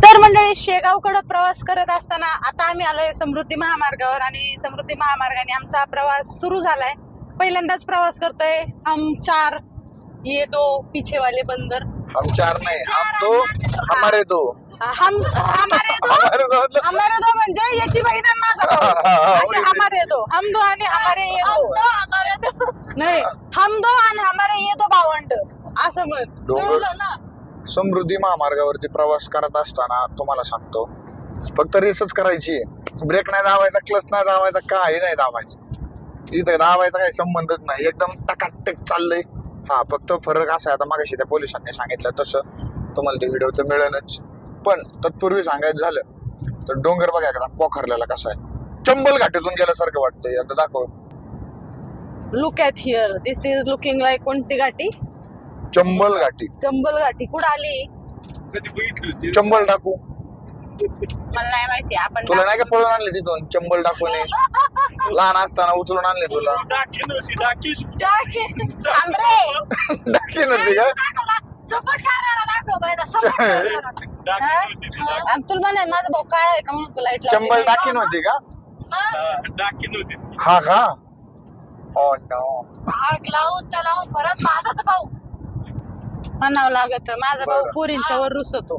तर मंडळी, शेगावकडे प्रवास करत असताना आता आम्ही आलोय समृद्धी महामार्गावर आणि समृद्धी महामार्गाने आमचा प्रवास सुरू झालाय. पहिल्यांदाच प्रवास करतोय. हम चार ये दो पीछे वाले बंदर. हम चार नहीं, हम दो हमारे दो. हम हमारे दो म्हणजे याची बहीण आणि माझा भाऊ. असे हमारे दो, हम दो आणि हमारे ये दो. नाही, हम दो आणि हमारे ये दो भावंड असं म्हण. जुळलं ना. समृद्धी महामार्गावरती प्रवास करत असताना तुम्हाला सांगतो, फक्त रेसच करायची. ब्रेक नाही दाबायचा, क्लच नाही दाबायचा, काही नाही दाबायचं. इथं दाबायचा काही संबंधच नाही, एकदम टकाटक चाललंय. हा फक्त फरक असा आहे, आता मागाशी त्या पोलिसांनी सांगितलं तसं तुम्हाला ते व्हिडिओ तर मिळेलच. पण तत्पूर्वी सांगायचं झालं तर डोंगर बघा एकदा पोखरलेला कसा आहे, चंबल घाटीतून गेल्यासारखं वाटतंय. आता दाखव. Look at here, this is looking like कोणती घाटी? चंबल घाटी. चंबल घाटी कुठं आली? चंबल टाकू मला नाही माहिती. आपण तुला नाही का पळून आणले तिथून चंबल टाकून? लहान असताना उचलून आणले तुला. डाकी नव्हती का? तुला म्हणाय माझा भाऊ काळा आहे का म्हणून तुला चंबल टाकी नव्हती का? हा का? आग लावून त्या लावून परत माझाच भाऊ म्हणावं लागत. माझा भाऊ पुरींच्या वर रुसतो.